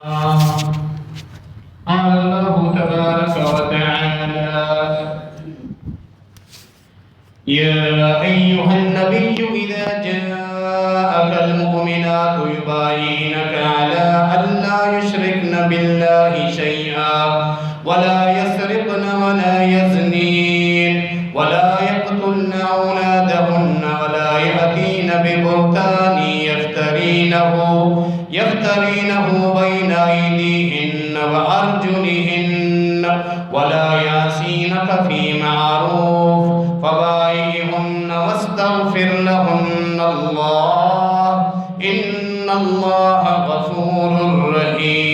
قال الله تبارك وتعالى: يا أيها النبي إذا جاءك المؤمنات يبايعنك على ألا يشركن بالله شيئا ولا يسرقن ولا يزنين ولا يقتلن أولادهن ولا يأتين ببهتان يفترينه بين أيديهن وأرجلهن ولا يعصينك في معروف فبايعهن واستغفر لهن الله إن الله غفور رحيم.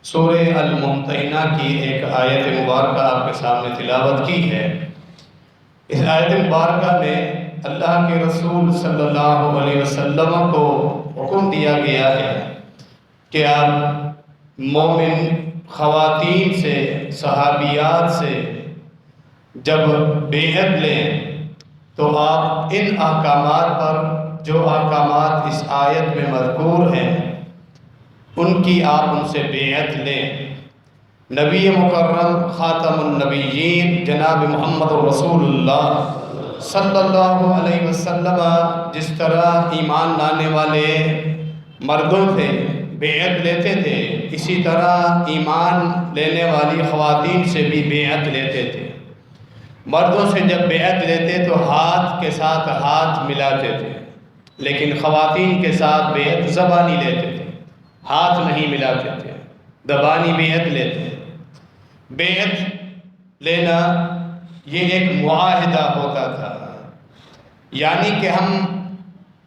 سورہ الممتحنہ کی ایک آیت مبارکہ آپ کے سامنے تلاوت کی ہے. اس آیت مبارکہ میں اللہ کے رسول صلی اللہ علیہ وسلم کو حکم دیا گیا ہے کہ آپ مومن خواتین سے، صحابیات سے جب بیعت لیں تو آپ ان احکامات پر جو احکامات اس آیت میں مذکور ہیں ان کی آپ ان سے بیعت لیں. نبی مکرم خاتم النبیین جناب محمد رسول اللہ صلی اللہ علیہ وسلم جس طرح ایمان لانے والے مردوں سے بیعت لیتے تھے، اسی طرح ایمان لینے والی خواتین سے بھی بیعت لیتے تھے. مردوں سے جب بیعت لیتے تو ہاتھ کے ساتھ ہاتھ ملاتے تھے، لیکن خواتین کے ساتھ بیعت زبانی لیتے تھے، ہاتھ نہیں ملاتے تھے، زبانی بیعت لیتے. بیعت لینا یہ ایک معاہدہ ہوتا تھا، یعنی کہ ہم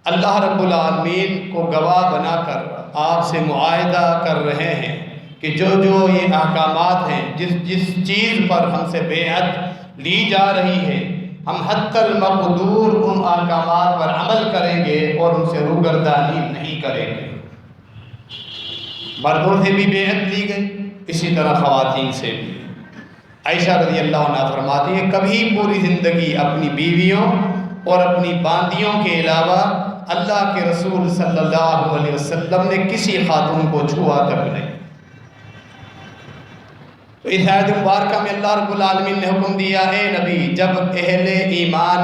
اللہ رب العالمین کو گواہ بنا کر آپ سے معاہدہ کر رہے ہیں کہ جو یہ احکامات ہیں، جس چیز پر ہم سے بیعت لی جا رہی ہے، ہم حتی المقدور ان احکامات پر عمل کریں گے اور ان سے روگردانی نہیں کریں گے. مردوں سے بھی بیعت لی گئی، اسی طرح خواتین سے بھی. عائشہ رضی اللہ عنہ فرماتی ہیں کبھی پوری زندگی اپنی بیویوں اور اپنی باندیوں کے علاوہ اللہ کے رسول صلی اللہ علیہ وسلم نے کسی خاتون کو چھوا تک نہیں. تو اس آیت مبارکہ میں اللہ رب العالمین نے حکم دیا ہے نبی جب اہل ایمان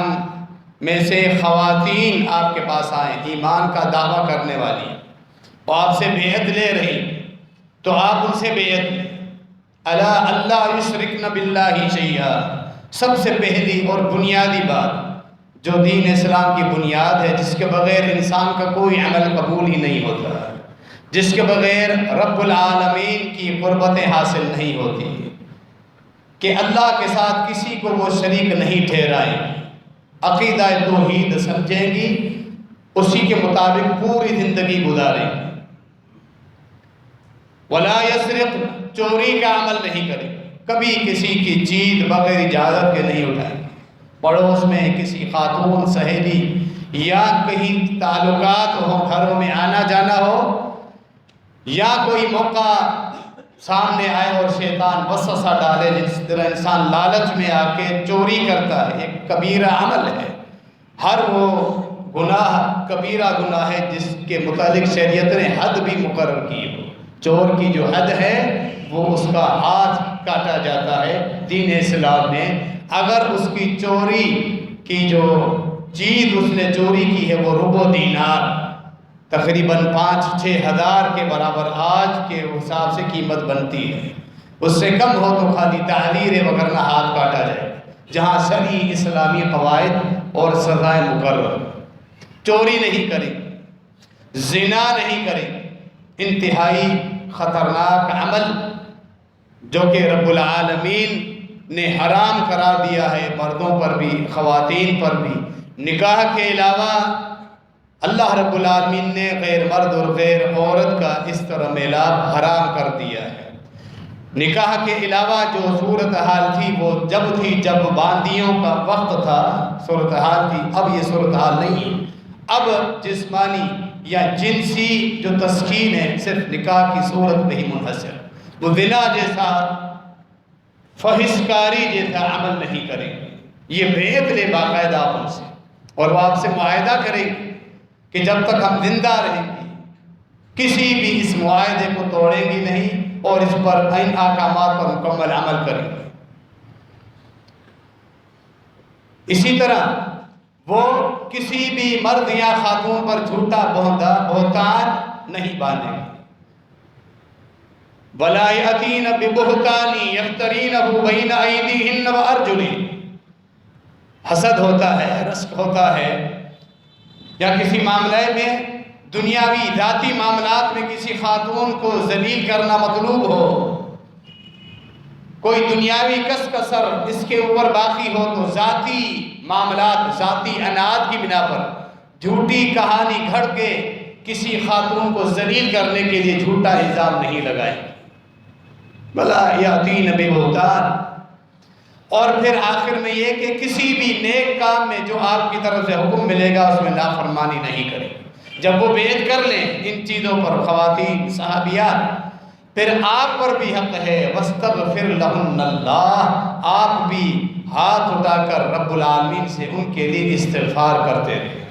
میں سے خواتین آپ کے پاس آئیں، ایمان کا دعویٰ کرنے والی، وہ آپ سے بیعت لے رہی تو آپ ان سے بیعت لیں. الا اللہ یشرکن باللہ شیئا، سب سے پہلی اور بنیادی بات جو دین اسلام کی بنیاد ہے، جس کے بغیر انسان کا کوئی عمل قبول ہی نہیں ہوتا، جس کے بغیر رب العالمین کی قربتیں حاصل نہیں ہوتی، کہ اللہ کے ساتھ کسی کو وہ شریک نہیں ٹھہرائیں گی، عقیدہ توحید سمجھیں گی، اسی کے مطابق پوری زندگی گزاریں گی. ولا یسرق، چوری کا عمل نہیں کریں، کبھی کسی کی چیز بغیر اجازت کے نہیں اٹھائیں. پڑوس میں کسی خاتون، سہیلی یا کہیں تعلقات ہوں، گھروں میں آنا جانا ہو، یا کوئی موقع سامنے آئے اور شیطان وسوسہ ڈالے، جس طرح انسان لالچ میں آ کے چوری کرتا ہے، ایک کبیرہ عمل ہے. ہر وہ گناہ کبیرہ گناہ ہے جس کے متعلق شریعت نے حد بھی مقرر کی ہو. چور کی جو حد ہے وہ اس کا ہاتھ کاٹا جاتا ہے دین اسلام میں. اگر اس کی چوری کی جو چیز اس نے چوری کی ہے وہ ربع دینار، تقریباً 5-6 ہزار کے برابر آج کے حساب سے قیمت بنتی ہے، اس سے کم ہو تو خالی تعزیر وغیرہ ہاتھ کاٹا جائے، جہاں شرعی اسلامی قواعد اور سزائیں مقرر. چوری نہیں کریں، زنا نہیں کریں، انتہائی خطرناک عمل جو کہ رب العالمین نے حرام قرار دیا ہے، مردوں پر بھی خواتین پر بھی. نکاح کے علاوہ اللہ رب العالمین نے غیر مرد اور غیر عورت کا اس طرح میلاپ حرام کر دیا ہے. نکاح کے علاوہ جو صورتحال تھی وہ جب باندیوں کا وقت تھا صورتحال تھی، اب یہ صورتحال نہیں. اب جسمانی یا جنسی جو تسکین ہے صرف نکاح کی صورت میں ہی منحصر. وہ زنا جیسا فحشکاری جیسا عمل نہیں کریں گے. یہ بیعت لے باقاعدہ آپ ان سے، اور وہ آپ سے معاہدہ کریں گے کہ جب تک ہم زندہ رہیں گے کسی بھی اس معاہدے کو توڑیں گی نہیں اور اس پر ان احکامات پر مکمل عمل کریں گے. اسی طرح وہ کسی بھی مرد یا خاتون پر جھوٹا بہتان نہیں باندھیں گے. وَلَا يَأْتِينَ بِبُهْتَانٍ يَفْتَرِينَهُ بَيْنَ أَيْدِيهِنَّ وَأَرْجُلِهِنَّ. حسد ہوتا ہے، رشک ہوتا ہے، یا کسی معاملے میں دنیاوی ذاتی معاملات میں کسی خاتون کو ذلیل کرنا مطلوب ہو، کوئی دنیاوی کس کسر اس کے اوپر باقی ہو، تو ذاتی معاملات، ذاتی عناد کی بنا پر جھوٹی کہانی گھڑ کے کسی خاتون کو ذلیل کرنے کے لیے جھوٹا الزام نہیں لگائیں. بلا یاتین ببہتان. اور پھر آخر میں یہ کہ کسی بھی نیک کام میں جو آپ کی طرف سے حکم ملے گا اس میں نافرمانی نہیں کریں. جب وہ بیعت کر لیں ان چیزوں پر خواتین صحابیات، پھر آپ پر بھی حق ہے وَاسْتَغْفِرْ لَهُنَّ اللَّهُ، آپ بھی ہاتھ اٹھا کر رب العالمین سے ان کے لیے استغفار کرتے رہے.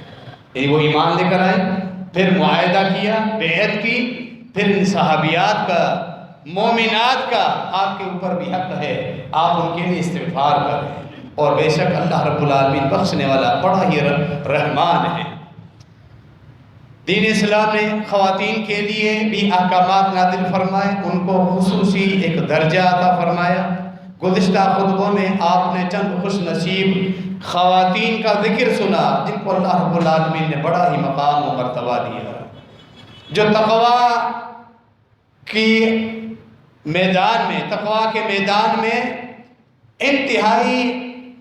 یعنی وہ ایمان لے کر آئے، پھر معاہدہ کیا، بیعت کی، پھر ان صحابیات کا، مومنات کا آپ کے اوپر بھی حق ہے، آپ ان کے لیے استغفار کریں. اور بے شک اللہ رب العالمین بخشنے والا بڑا ہی رحمان ہے. دین اسلام نے خواتین کے لیے بھی احکامات نازل فرمائے، ان کو خصوصی ایک درجہ عطا فرمایا. گزشتہ خطبوں میں آپ نے چند خوش نصیب خواتین کا ذکر سنا جن کو اللہ رب العالمین نے بڑا ہی مقام و مرتبہ دیا، جو تقوی کے میدان میں انتہائی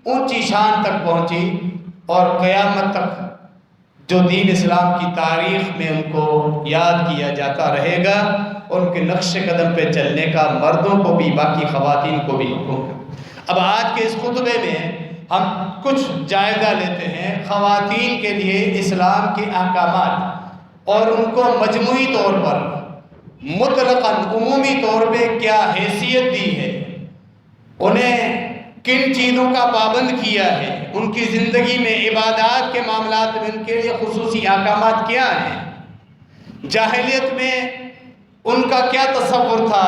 اونچی شان تک پہنچی، اور قیامت تک جو دین اسلام کی تاریخ میں ان کو یاد کیا جاتا رہے گا، ان کے نقش قدم پہ چلنے کا مردوں کو بھی باقی خواتین کو بھی حکم ہے. اب آج کے اس خطبے میں ہم کچھ جائزہ لیتے ہیں خواتین کے لیے اسلام کے احکامات اور ان کو مجموعی طور پر مطلقاً عمومی طور پہ کیا حیثیت دی ہے، انہیں کن چیزوں کا پابند کیا ہے، ان کی زندگی میں عبادات کے معاملات میں ان کے لیے خصوصی احکامات کیا ہیں، جاہلیت میں ان کا کیا تصور تھا،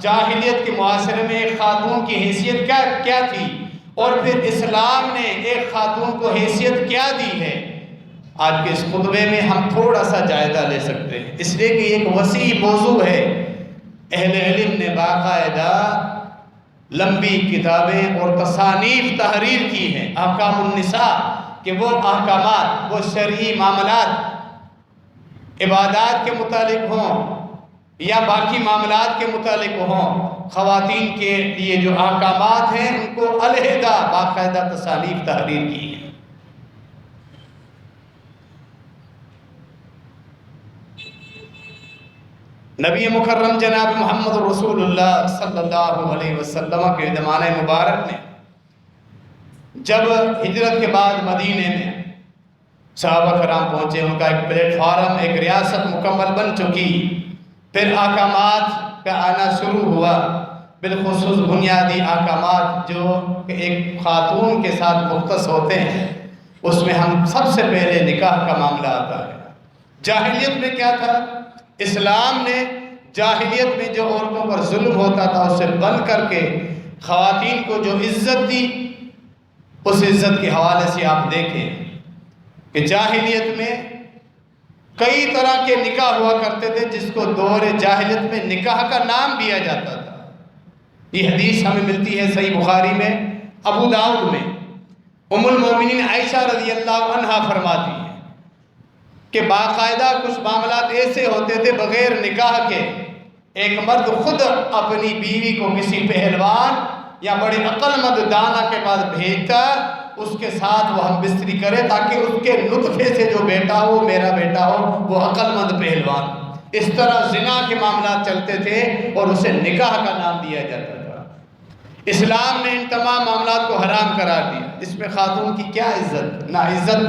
جاہلیت کے معاشرے میں ایک خاتون کی حیثیت کیا تھی، اور پھر اسلام نے ایک خاتون کو حیثیت کیا دی ہے. آج کے اس خطبے میں ہم تھوڑا سا جائزہ لے سکتے ہیں، اس لیے کہ ایک وسیع موضوع ہے. اہل علم نے باقاعدہ لمبی کتابیں اور تصانیف تحریر کی ہیں احکام النساء، کہ وہ احکامات، وہ شرعی معاملات عبادات کے متعلق ہوں یا باقی معاملات کے متعلق ہوں، خواتین کے لیے جو احکامات ہیں ان کو علیحدہ باقاعدہ تصانیف تحریر کی ہیں. نبی مکرم جناب محمد رسول اللہ صلی اللہ علیہ وسلم کے زمانہ مبارک میں جب ہجرت کے بعد مدینے میں صحابہ کرام پہنچے، ان کا ایک پلیٹ فارم، ایک ریاست مکمل بن چکی، پھر احکامات کا آنا شروع ہوا، بالخصوص بنیادی احکامات جو ایک خاتون کے ساتھ مختص ہوتے ہیں. اس میں ہم سب سے پہلے نکاح کا معاملہ آتا ہے. جاہلیت میں کیا تھا؟ اسلام نے جاہلیت میں جو عورتوں پر ظلم ہوتا تھا اسے بند کر کے خواتین کو جو عزت دی، اس عزت کے حوالے سے آپ دیکھیں کہ جاہلیت میں کئی طرح کے نکاح ہوا کرتے تھے جس کو دور جاہلیت میں نکاح کا نام دیا جاتا تھا. یہ حدیث ہمیں ملتی ہے صحیح بخاری میں، ابو داؤد میں. ام المومنین عائشہ رضی اللہ عنہا فرماتی ہیں کہ باقاعدہ کچھ معاملات ایسے ہوتے تھے بغیر نکاح کے، ایک مرد خود اپنی بیوی کو کسی پہلوان یا بڑے عقل مند دانا کے پاس بھیجتا، اس کے ساتھ وہ ہم بستری کرے تاکہ اس کے نطفے سے جو بیٹا ہو، میرا بیٹا ہو، وہ عقل مند پہلوان. اس طرح زنا کے معاملات چلتے تھے اور اسے نکاح کا نام دیا جاتا تھا. اسلام نے ان تمام معاملات کو حرام قرار دیا. اس میں خاتون کی کیا عزت؟ نہ عزت،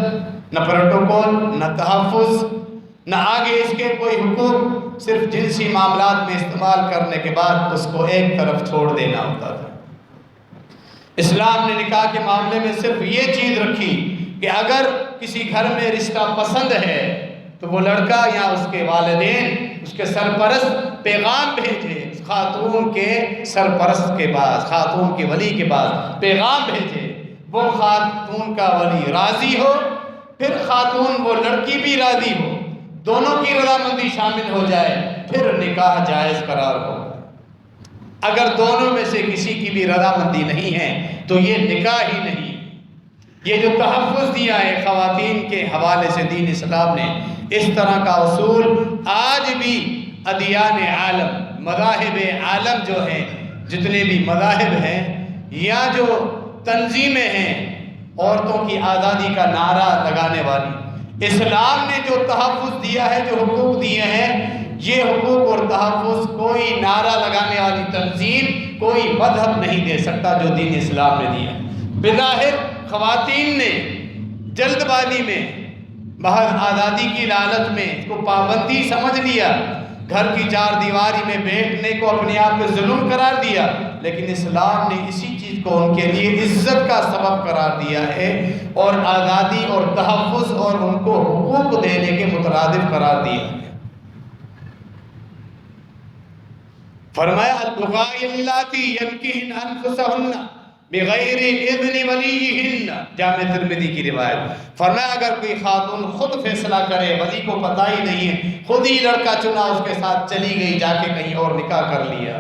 نہ پروٹوکول، نہ تحفظ، نہ آگے اس کے کوئی حقوق، صرف جنسی معاملات میں استعمال کرنے کے بعد اس کو ایک طرف چھوڑ دینا ہوتا تھا. اسلام نے نکاح کے معاملے میں صرف یہ چیز رکھی کہ اگر کسی گھر میں رشتہ پسند ہے تو وہ لڑکا یا اس کے والدین اس کے سرپرست پیغام بھیجے خاتون کے سرپرست کے پاس، خاتون کے ولی کے پاس پیغام بھیجے، وہ خاتون کا ولی راضی ہو، پھر خاتون وہ لڑکی بھی راضی ہو، دونوں کی رضامندی شامل ہو جائے، پھر نکاح جائز قرار ہو۔ اگر دونوں میں سے کسی کی بھی رضامندی نہیں ہے تو یہ نکاح ہی نہیں۔ یہ جو تحفظ دیا ہے خواتین کے حوالے سے دین اسلام نے، اس طرح کا اصول آج بھی ادیان عالم، مذاہب عالم جو ہیں، جتنے بھی مذاہب ہیں یا جو تنظیمیں ہیں عورتوں کی آزادی کا نعرہ لگانے والی، اسلام نے جو تحفظ دیا ہے، جو حقوق دیے ہیں، یہ حقوق اور تحفظ کوئی نعرہ لگانے والی تنظیم، کوئی مذہب نہیں دے سکتا جو دین اسلام نے دیا۔ بظاہر خواتین نے جلد بازی میں، محض آزادی کی لالچ میں اس کو پابندی سمجھ لیا، گھر کی چار دیواری میں بیٹھنے کو اپنے آپ پہ ظلم قرار دیا، لیکن اسلام نے اسی چیز کو ان کے لیے عزت کا سبب قرار دیا ہے اور آزادی اور تحفظ اور ان کو حقوق دینے کے مترادف قرار دیا ہے۔ فرمایا البغاء اللاتی ینکحن انفسہن بغیر اذن ولیہن، جامع ترمذی کی روایت۔ فرمایا اگر کوئی خاتون خود فیصلہ کرے، ولی کو پتہ ہی نہیں ہے، خود ہی لڑکا چنا اس کے ساتھ چلی گئی، جا کے کہیں اور نکاح کر لیا۔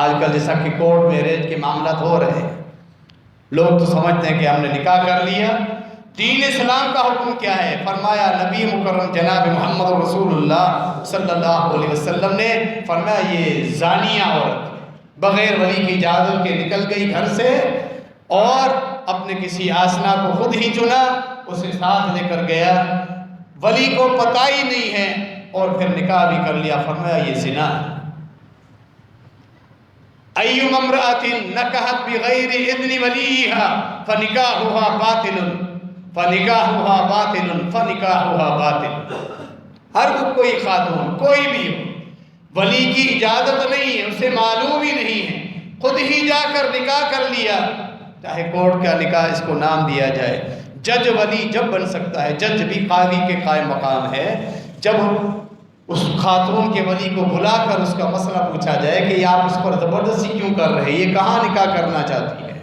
آج کل جیسا کہ کورٹ میرج کے معاملات ہو رہے ہیں، لوگ تو سمجھتے ہیں کہ ہم نے نکاح کر لیا۔ دین اسلام کا حکم کیا ہے؟ فرمایا نبی مکرم جناب محمد رسول اللہ صلی اللہ علیہ وسلم نے فرمایا یہ زانیہ عورت بغیر ولی کی اجازت کے نکل گئی گھر سے اور اپنے کسی آسنا کو خود ہی چنا، اسے ساتھ لے کر گیا، ولی کو پتہ ہی نہیں ہے اور پھر نکاح بھی کر لیا، فرمایا یہ زنا ہے۔ ایما امرأۃ نکحت بغیر اذن ولیہا فنکاحها باطل فنکاحها باطل فنکاحها باطل۔ ہر کوئی خاتون کوئی بھی ہو، ولی کی اجازت نہیں ہے، اسے معلوم ہی نہیں ہے، خود ہی جا کر نکاح کر لیا، چاہے کورٹ کا نکاح اس کو نام دیا جائے، جج ولی جب بن سکتا ہے، جج بھی قاضی کے قائم مقام ہے، جب اس خاتون کے ولی کو بلا کر اس کا مسئلہ پوچھا جائے کہ آپ اس پر زبردستی کیوں کر رہے ہیں، یہ کہاں نکاح کرنا چاہتی ہے،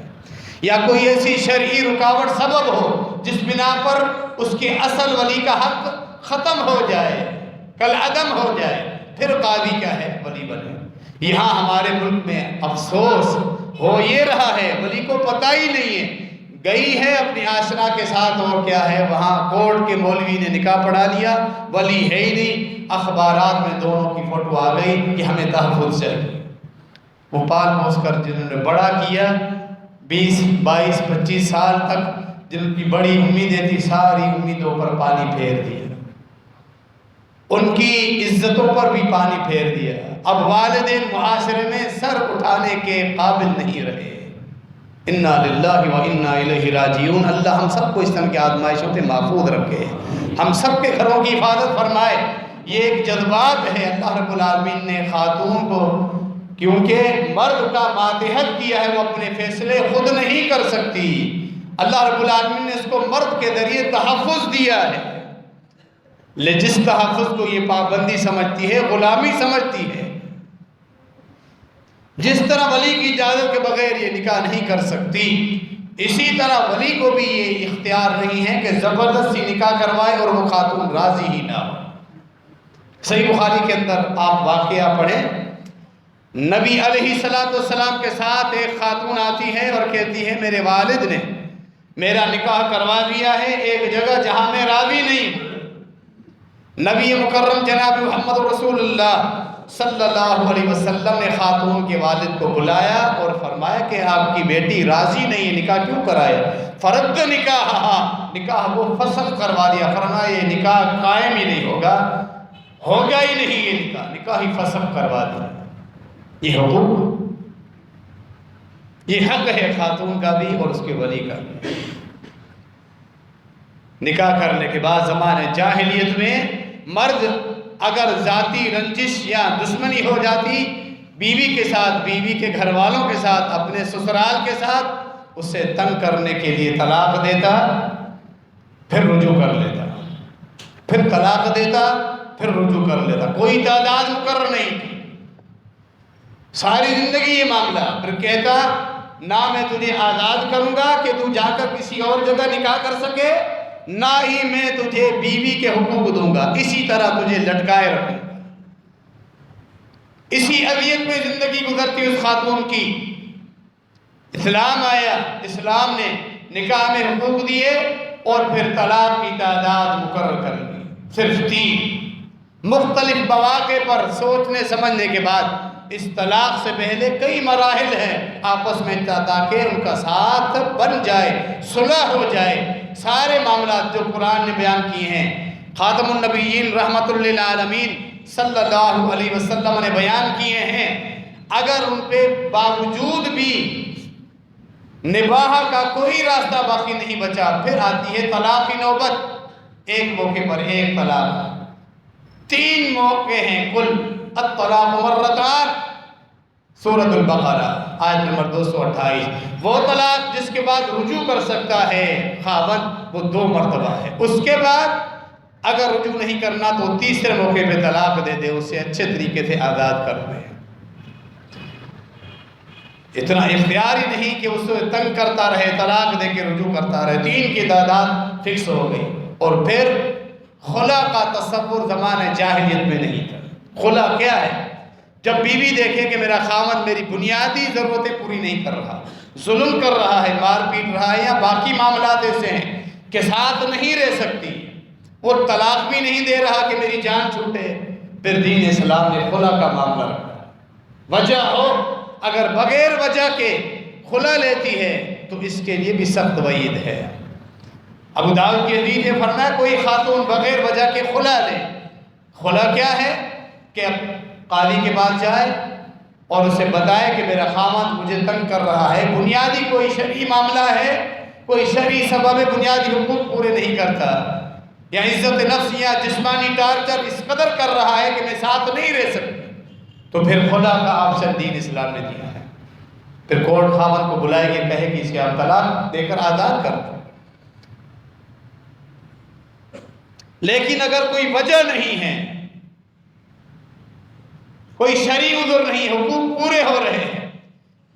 یا کوئی ایسی شرعی رکاوٹ سبب ہو جس بنا پر اس کے اصل ولی کا حق ختم ہو جائے، کل عدم ہو جائے، پھر قاضی کیا ہے ولی بنے۔ یہاں ہمارے ملک میں افسوس ہو یہ رہا ہے، ولی کو پتہ ہی نہیں ہے، گئی ہے اپنی آشنا کے ساتھ اور کیا ہے، وہاں کورٹ کے مولوی نے نکاح پڑھا لیا، ولی ہے ہی نہیں، اخبارات میں دونوں کی فوٹو آ گئی کہ ہمیں تحفظ چاہیے۔ وہ پال پوس کر جنہوں نے بڑا کیا 20 22 25 سال تک، جن کی بڑی امیدیں تھی، ساری امیدوں پر پانی پھیر دیا، ان کی عزتوں پر بھی پانی پھیر دیا۔ اب والدین معاشرے میں سر اٹھانے کے قابل نہیں رہے۔ انا للہ و انا الیہ راجعون۔ اللہ ہم سب کو اس طرح کی آزمائشوں سے محفوظ رکھے، ہم سب کے گھروں کی حفاظت فرمائے۔ یہ ایک جذبات ہے، اللہ رب العالمین نے خاتون کو، کیونکہ مرد کا ماتحت کیا ہے، وہ اپنے فیصلے خود نہیں کر سکتی، اللہ رب العالمین نے اس کو مرد کے ذریعے تحفظ دیا ہے، جس تحفظ کو یہ پابندی سمجھتی ہے، غلامی سمجھتی ہے۔ جس طرح ولی کی اجازت کے بغیر یہ نکاح نہیں کر سکتی، اسی طرح ولی کو بھی یہ اختیار نہیں ہے کہ زبردستی نکاح کروائے اور وہ خاتون راضی ہی نہ ہو۔ صحیح بخاری کے اندر آپ واقعہ پڑھیں، نبی علیہ السلام کے ساتھ ایک خاتون آتی ہے اور کہتی ہے میرے والد نے میرا نکاح کروا دیا ہے ایک جگہ جہاں میں راضی نہیں ہوں۔ نبی مکرم جناب محمد رسول اللہ صلی اللہ علیہ وسلم نے خاتون کے والد کو بلایا اور فرمایا کہ آپ کی بیٹی راضی نہیں ہے، نکاح کیوں کرائے؟ فرد نکاح وہ فسخ کروا دیا، فرمایا یہ نکاح قائم ہی نہیں ہوگا ہی نہیں، یہ نکاح ہی فسخ کروا دیا۔ یہ حقوق، یہ حق ہے خاتون کا بھی اور اس کے ولی کا بھی۔ نکاح کرنے کے بعد زمانے جاہلیت میں مرد اگر ذاتی رنجش یا دشمنی ہو جاتی بیوی کے ساتھ، بیوی کے گھر والوں کے ساتھ، اپنے سسرال کے ساتھ، اسے تنگ کرنے کے لیے طلاق دیتا، پھر رجوع کر لیتا، پھر طلاق دیتا، پھر رجوع کر لیتا، کوئی تعداد مقرر نہیں تھی، ساری زندگی یہ معاملہ۔ پھر کہتا نہ میں تجھے آزاد کروں گا کہ تو جا کر کسی اور جگہ نکاح کر سکے، نہ ہی میں تجھے بیوی کے حقوق دوں گا، اسی طرح تجھے لٹکائے رکھوں گا۔ اسی اذیت میں زندگی گزرتی اس خاتون کی۔ اسلام آیا، اسلام نے نکاح میں حقوق دیے اور پھر طلاق کی تعداد مقرر کر دی، صرف 3۔ مختلف مواقع پر سوچنے سمجھنے کے بعد اس طلاق سے پہلے کئی مراحل ہیں آپس میں، تاکہ ان کا ساتھ بن جائے، صلح ہو جائے۔ سارے معاملات جو قرآن نے بیان کیے ہیں، خاتم النبیین رحمت للعالمین صلی اللہ علیہ وسلم نے بیان کیے ہیں، اگر ان پہ باوجود بھی نباہ کا کوئی راستہ باقی نہیں بچا، پھر آتی ہے طلاق کی نوبت۔ ایک موقع پر ایک طلاق، 3 موقع ہیں کل۔ الطلاق مرتان، سورۃ البقرہ آیت نمبر 228۔ وہ طلاق جس کے بعد رجوع کر سکتا ہے خاوند، وہ 2 مرتبہ ہے۔ اس کے بعد اگر رجوع نہیں کرنا تو تیسرے موقع پہ طلاق دے دے، اسے اچھے طریقے سے آزاد کر دے۔ اتنا اختیار ہی نہیں کہ اسے تنگ کرتا رہے، طلاق دے کے رجوع کرتا رہے۔ 3 کی تعداد فکس ہو گئی۔ اور پھر خلا کا تصور زمانے جاہلیت میں نہیں تھا۔ خلا کیا ہے؟ جب بیوی دیکھے کہ میرا خاوند میری بنیادی ضرورتیں پوری نہیں کر رہا، ظلم کر رہا ہے، مار پیٹ رہا ہے، یا باقی معاملات ایسے ہیں کہ ساتھ نہیں رہ سکتی، وہ طلاق بھی نہیں دے رہا کہ میری جان چھوٹے، پھر دین اسلام نے خلا کا معاملہ رکھا۔ وجہ ہو، اگر بغیر وجہ کے خلا لیتی ہے تو اس کے لیے بھی سخت وعید ہے۔ ابو داؤد کی حدیث میں فرمایا کوئی خاتون بغیر وجہ کے خلا لے۔ خلا کیا ہے؟ کہ اب قاضی کے پاس جائے اور اسے بتائے کہ میرا خاوند مجھے تنگ کر رہا ہے، بنیادی کوئی شرعی معاملہ ہے، کوئی شرعی سبب بنیادی حقوق پورے نہیں کرتا، یا عزت نفس یا جسمانی ٹارچر اس قدر کر رہا ہے کہ میں ساتھ نہیں رہ سکتی، تو پھر خلا کا آپشن دین اسلام نے دیا ہے۔ پھر کورٹ خاوند کو بلائے گی، کہے کہ اس کے آپ طلاق دے کر آزاد کر دو۔ لیکن اگر کوئی وجہ نہیں ہے، کوئی شرعی عذر نہیں، حقوق پورے ہو رہے ہیں،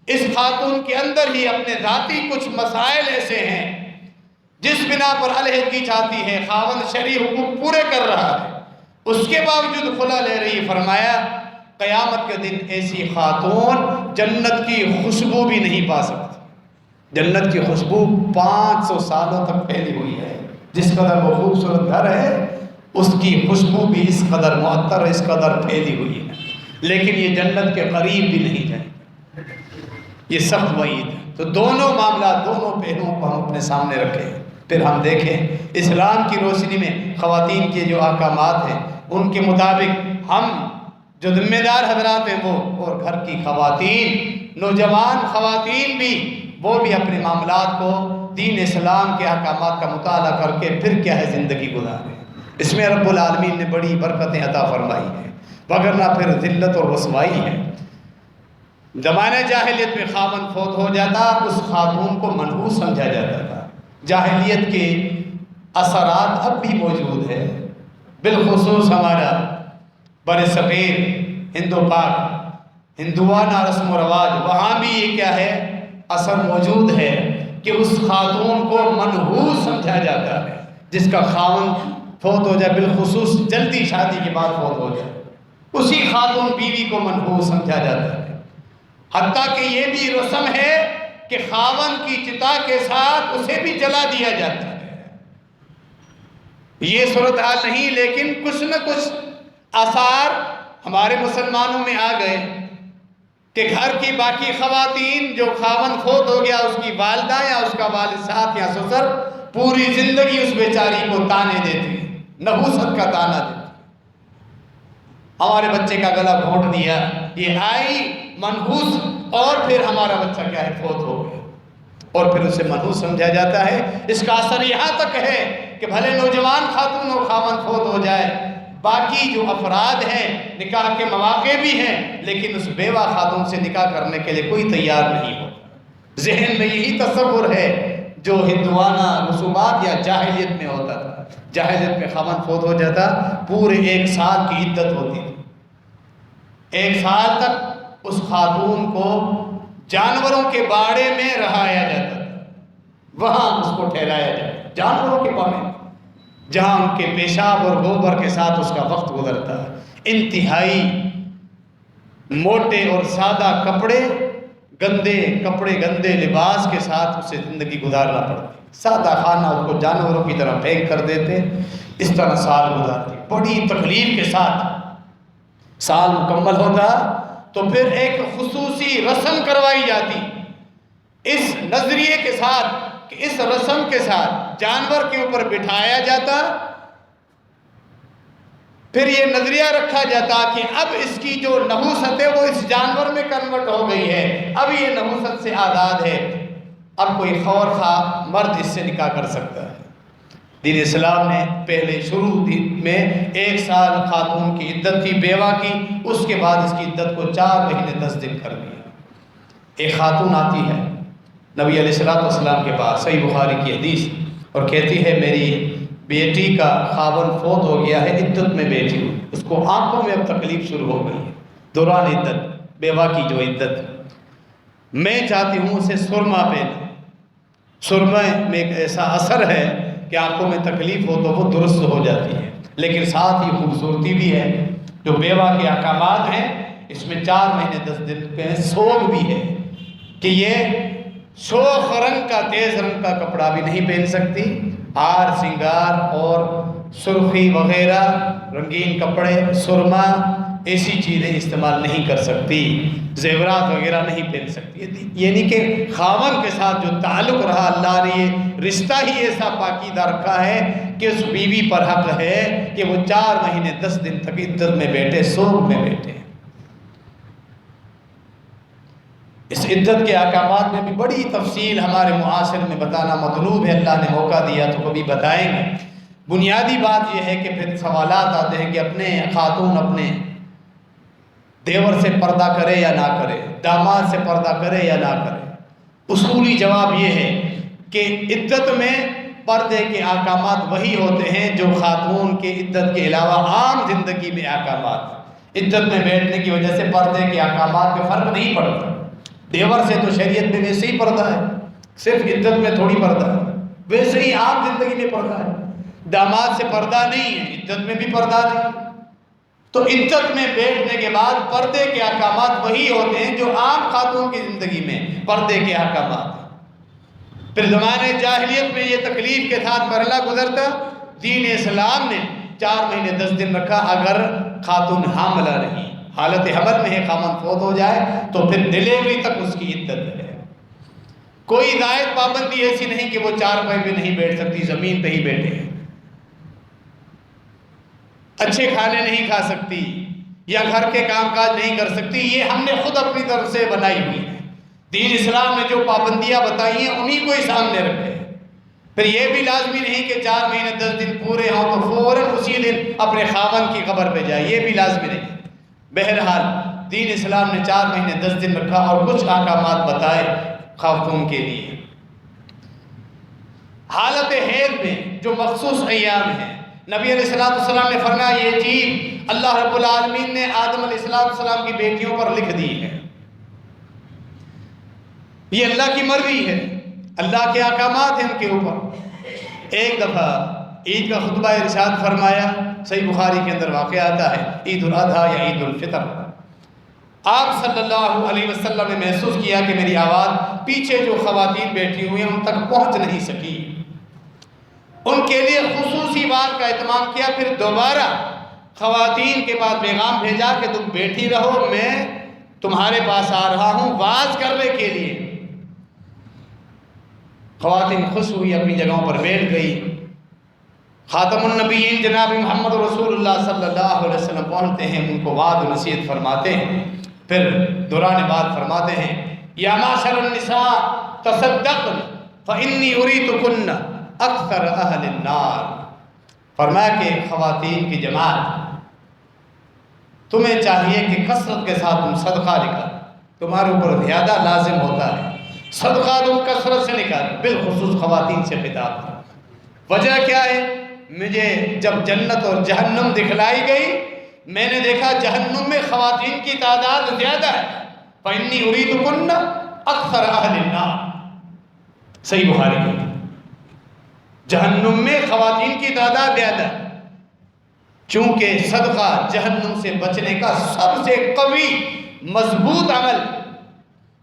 اس خاتون کے اندر ہی اپنے ذاتی کچھ مسائل ایسے ہیں جس بنا پر علیحدگی چاہتی ہے، خاوند شرعی حقوق پورے کر رہا ہے، اس کے باوجود خلا لے رہی، فرمایا قیامت کے دن ایسی خاتون جنت کی خوشبو بھی نہیں پا سکتی۔ جنت کی خوشبو 500 سالوں تک پھیلی ہوئی ہے، جس قدر وہ خوبصورت گھر ہے اس کی خوشبو بھی اس قدر معطر، اس قدر پھیلی ہوئی ہے، لیکن یہ جنت کے قریب بھی نہیں جائے۔ یہ سخت وعید ہے۔ تو دونوں معاملات، دونوں پہلوؤں کو ہم اپنے سامنے رکھیں، پھر ہم دیکھیں اسلام کی روشنی میں خواتین کے جو احکامات ہیں ان کے مطابق ہم جو ذمہ دار حضرات ہیں وہ، اور گھر کی خواتین، نوجوان خواتین بھی، وہ بھی اپنے معاملات کو دین اسلام کے احکامات کا مطالعہ کر کے پھر کیا ہے زندگی گزاریں۔ اس میں رب العالمین نے بڑی برکتیں عطا فرمائی ہیں، وگرنہ پھر ذلت اور رسوائی ہے۔ زمانہ جاہلیت میں خاوند فوت ہو جاتا، اس خاتون کو منحوس سمجھا جاتا تھا۔ جاہلیت کے اثرات اب بھی موجود ہے، بالخصوص ہمارا بر صغیر ہند و پاک ہندوانہ رسم و رواج، وہاں بھی یہ کیا ہے اثر موجود ہے کہ اس خاتون کو منحوس سمجھا جاتا ہے جس کا خاوند فوت ہو جائے، بالخصوص جلدی شادی کے بعد فوت ہو جائے، اسی خاتون بیوی کو منحوس سمجھا جاتا ہے۔ حتیٰ کہ یہ بھی رسم ہے کہ خاوند کی چتا کے ساتھ اسے بھی جلا دیا جاتا ہے۔ یہ صورتحال نہیں، لیکن کچھ نہ کچھ آثار ہمارے مسلمانوں میں آ گئے کہ گھر کی باقی خواتین، جو خاوند فوت ہو گیا، اس کی والدہ یا اس کا والد صاحب یا سسر پوری زندگی اس بیچاری کو تانے دیتی، نحوست کا تانا دیتی، ہمارے بچے کا گلا گھونٹ دیا، یہ آئی منحوس، اور پھر ہمارا بچہ کیا ہے فوت ہو گیا، اور پھر اسے منحوس سمجھا جاتا ہے۔ اس کا اثر یہاں تک ہے کہ بھلے نوجوان خاتون و خاوند فوت ہو جائے، باقی جو افراد ہیں نکاح کے مواقع بھی ہیں، لیکن اس بیوہ خاتون سے نکاح کرنے کے لیے کوئی تیار نہیں ہوتا۔ ذہن میں یہی تصور ہے جو ہندوانہ رسومات یا جاہلیت میں ہوتا تھا۔ جاہلیت میں خاوند فوت ہو جاتا، پورے 1 سال کی عدت ہوتی تھی۔ 1 سال تک اس خاتون کو جانوروں کے باڑے میں رہایا جاتا تھا، وہاں اس کو ٹھہرایا جاتا، جانوروں کے باڑے میں، جہاں ان کے پیشاب اور گوبر کے ساتھ اس کا وقت گزرتا۔ انتہائی موٹے اور سادہ کپڑے، گندے کپڑے، گندے لباس کے ساتھ اسے زندگی گزارنا پڑتی، سادہ کھانا اس کو جانوروں کی طرح پھینک کر دیتے، اس طرح سال گزارتی، بڑی تکلیف کے ساتھ۔ سال مکمل ہوتا تو پھر ایک خصوصی رسم کروائی جاتی، اس نظریے کے ساتھ کہ اس رسم کے ساتھ جانور کے اوپر بٹھایا جاتا، پھر یہ نظریہ رکھا جاتا کہ اب اس کی جو نحوست ہے وہ اس جانور میں کنورٹ ہو گئی ہے، اب یہ نحوست سے آزاد ہے، اب کوئی خور خواہ مرد اس سے نکاح کر سکتا ہے۔ دین اسلام نے پہلے شروع میں 1 سال خاتون کی عدت تھی بیوہ کی، اس کے بعد اس کی عدت کو 4 مہینے 10 دن کر دیا۔ ایک خاتون آتی ہے نبی علیہ السلام کے پاس، صحیح بخاری کی حدیث، اور کہتی ہے میری بیٹی کا خاوند فوت ہو گیا ہے، عدت میں بیٹھی ہوں، اس کو آنکھوں میں اب تکلیف شروع ہو گئی ہے دوران عدت، بیوہ کی جو عدت، میں چاہتی ہوں اسے سرما پہنے۔ سرما میں ایک ایسا اثر ہے کہ آنکھوں میں تکلیف ہو تو وہ درست ہو جاتی ہے، لیکن ساتھ ہی خوبصورتی بھی ہے۔ جو بیوہ کے احکامات ہیں اس میں 4 مہینے 10 دن کے سوگ بھی ہے کہ یہ شوخ رنگ کا، تیز رنگ کا کپڑا بھی نہیں پہن سکتی، ہار سنگار اور سرخی وغیرہ رنگین کپڑے، سرما، ایسی چیزیں استعمال نہیں کر سکتی، زیورات وغیرہ نہیں پہن سکتی۔ یعنی کہ خاوند کے ساتھ جو تعلق رہا، اللہ نے یہ رشتہ ہی ایسا پاکیزہ رکھا ہے کہ اس بیوی پر حق ہے کہ وہ 4 مہینے 10 دن تک عدت میں بیٹھے، سوگ میں بیٹھے۔ اس عدت کے احکامات میں بھی بڑی تفصیل ہمارے معاصر میں بتانا مطلوب ہے، اللہ نے موقع دیا تو کبھی بتائیں گے۔ بنیادی بات یہ ہے کہ پھر سوالات آتے ہیں کہ اپنے خاتون اپنے دیور سے پردہ کرے یا نہ کرے، داماد سے پردہ کرے یا نہ کرے۔ اصولی جواب یہ ہے کہ عدت میں پردے کے احکامات وہی ہوتے ہیں جو خاتون کے عدت کے علاوہ عام زندگی میں احکامات۔ عدت میں بیٹھنے کی وجہ سے پردے کے احکامات میں فرق نہیں پڑتا، دیور سے تو شریعت میں ویسے ہی پردہ ہے، صرف عدت میں تھوڑی پردہ ہے، ویسے ہی عام زندگی میں پردہ ہے۔ داماد سے پردہ نہیں ہے، عدت میں بھی پردہ نہیں، تو عدت میں بیٹھنے کے بعد پردے کے احکامات وہی ہوتے ہیں جو عام خاتون کی زندگی میں پردے کے احکامات ہیں۔ پھر زمانے جاہلیت میں یہ تکلیف کے ساتھ مرحلہ گزرتا، دین اسلام نے 4 مہینے 10 دن رکھا۔ اگر خاتون حاملہ رہی، حالت حمل میں ہے، خامن فوت ہو جائے تو پھر ڈیلیوری تک اس کی عدت ہے۔ کوئی زائد پابندی ایسی نہیں کہ وہ 4 پائے پہ نہیں بیٹھ سکتی، زمین پہ ہی بیٹھے، اچھے کھانے نہیں کھا سکتی یا گھر کے کام کاج نہیں کر سکتی، یہ ہم نے خود اپنی طرف سے بنائی ہوئی ہے۔ دین اسلام نے جو پابندیاں بتائی ہیں انہی کو ہی سامنے رکھے۔ پھر یہ بھی لازمی نہیں کہ 4 مہینے 10 دن پورے ہوں تو فوراً اسی دن اپنے خاوند کی قبر پہ جائے، یہ بھی لازمی نہیں۔ بہرحال دین اسلام نے 4 مہینے 10 دن رکھا اور کچھ احکامات بتائے خاتون کے لیے۔ حالت حیض میں جو مخصوص ایام ہیں، نبی علیہ السلام نے فرمایا یہ چیز اللہ رب العالمین نے آدم علیہ السلام کی بیٹیوں پر لکھ دی ہے، یہ اللہ کی مرضی ہے، اللہ کے احکامات ہیں ان کے اوپر۔ ایک دفعہ عید کا خطبہ ارشاد فرمایا، صحیح بخاری کے اندر واقع آتا ہے، عید الاضحیٰ یا عید الفطر، آپ صلی اللہ علیہ وسلم نے محسوس کیا کہ میری آواز پیچھے جو خواتین بیٹھی ہوئی ہیں ان تک پہنچ نہیں سکی، ان کے لیے خصوصی بات کا اہتمام کیا۔ پھر دوبارہ خواتین کے پاس پیغام بھیجا کہ تم بیٹھی رہو، میں تمہارے پاس آ رہا ہوں واعظ کرنے کے لیے۔ خواتین خوش ہوئی، اپنی جگہوں پر بیٹھ گئی۔ خاتم النبیین جناب محمد رسول اللہ صلی اللہ علیہ وسلم پہنچتے ہیں، ان کو وعظ و نصیحت فرماتے ہیں، پھر دوران بات فرماتے ہیں، یا معشر النساء تصدقن فانی اریتکن اکثر اہل النار۔ فرمایا کہ خواتین کی جماعت، تمہیں چاہیے کہ کثرت کے ساتھ تم صدقہ نکالو، تمہارے اوپر زیادہ لازم ہوتا ہے صدقہ تم کثرت سے نکالو، بالخصوص خواتین سے خطاب تھا۔ وجہ کیا ہے؟ مجھے جب جنت اور جہنم دکھلائی گئی، میں نے دیکھا جہنم میں خواتین کی تعداد زیادہ ہے۔ فَإِنِّي أُرِيدُكُنَّ أَكْثَرَ أَهْلِ النَّارِ، صحیح بخاری میں۔ جہنم میں خواتین کی تعداد زیادہ ہے، چونکہ صدقہ جہنم سے بچنے کا سب سے قوی مضبوط عمل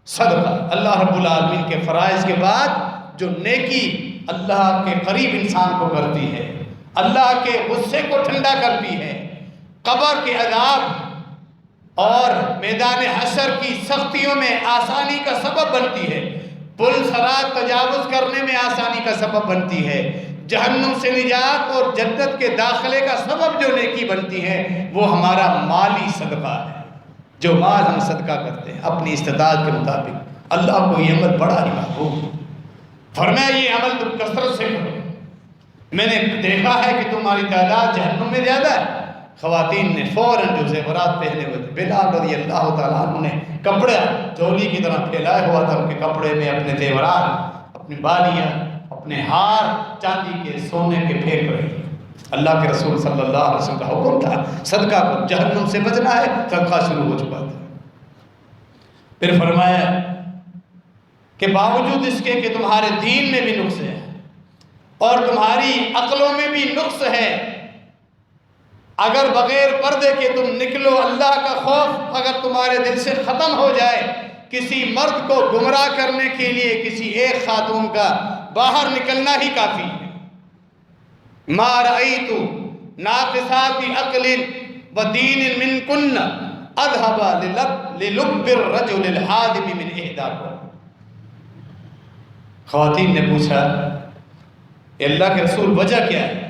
صدقہ۔ اللہ رب العالمین کے فرائض کے بعد جو نیکی اللہ کے قریب انسان کو کرتی ہے، اللہ کے غصے کو ٹھنڈا کرتی ہے، قبر کے عذاب اور میدان حشر کی سختیوں میں آسانی کا سبب بنتی ہے، پل صراط تجاوز کرنے میں آسانی کا سبب بنتی ہے، جہنم سے نجات اور جنت کے داخلے کا سبب جو نیکی بنتی ہے، وہ ہمارا مالی صدقہ ہے۔ جو مال ہم صدقہ کرتے ہیں اپنی استطاعت کے مطابق، اللہ کو یہ عمل بڑا ہی محبوب ہے۔ فرمایا یہ عمل تم کثرت سے کرو، میں نے دیکھا ہے کہ تمہاری تعداد جہنم میں زیادہ ہے۔ خواتین نے فوراً جو زیورات پہنے ہوئے تھے، بلال رضی اللہ تعالیٰ عنہ نے کپڑے چولی کی طرح پھیلائے ہوا تھا، ان کے کپڑے میں اپنے زیورات، اپنی بالیاں، اپنے ہار چاندی کے سونے کے پھینک رہی۔ اللہ کے رسول صلی اللہ علیہ وسلم کا حکم تھا صدقہ کو، جہنم سے بچنا ہے، صدقہ شروع ہو چکا تھا۔ پھر فرمایا کہ باوجود اس کے کہ تمہارے دین میں بھی نقص ہے اور تمہاری عقلوں میں بھی نقص ہے، اگر بغیر پردے کے تم نکلو، اللہ کا خوف اگر تمہارے دل سے ختم ہو جائے، کسی مرد کو گمراہ کرنے کے لیے کسی ایک خاتون کا باہر نکلنا ہی کافی ہے۔ ما رأیت ناقصات عقل و دین منکن اذهب للب الرجل الحادم من احداکم۔ خواتین نے پوچھا اے اللہ کے رسول وجہ کیا ہے؟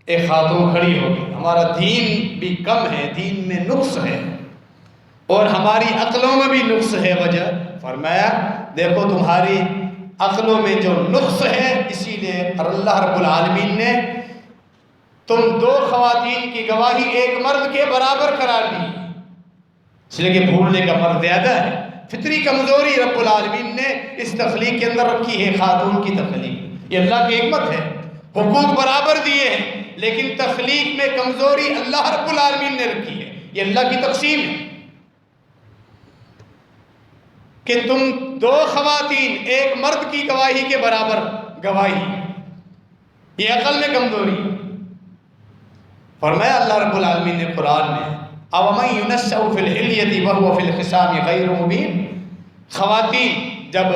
ایک خاتون کھڑی ہوگی، ہمارا دین بھی کم ہے، دین میں نقص ہے اور ہماری عقلوں میں بھی نقص ہے، وجہ فرمایا دیکھو تمہاری عقلوں میں جو نقص ہے، اسی لیے اللہ رب العالمین نے تم دو خواتین کی گواہی ایک مرد کے برابر قرار دی، اس لیے کہ بھولنے کا مرد زیادہ ہے، فطری کمزوری رب العالمین نے اس تخلیق کے اندر رکھی ہے، خاتون کی تخلیق، یہ اللہ کی حکمت ہے، حقوق برابر دیے ہیں لیکن تخلیق میں کمزوری اللہ رب العالمین نے رکھی ہے، یہ اللہ کی تقسیم ہے کہ تم دو خواتین ایک مرد کی گواہی کے برابر گواہی، یہ عقل میں کمزوری۔ فرمایا اللہ رب العالمین نے قرآن میں أَوَمَنْ يُنَشَّأُ فِي الْحِلْيَةِ وَهُوَ فِي الْخِصَامِ غَيْرُ مُبِينٍ۔ خواتین جب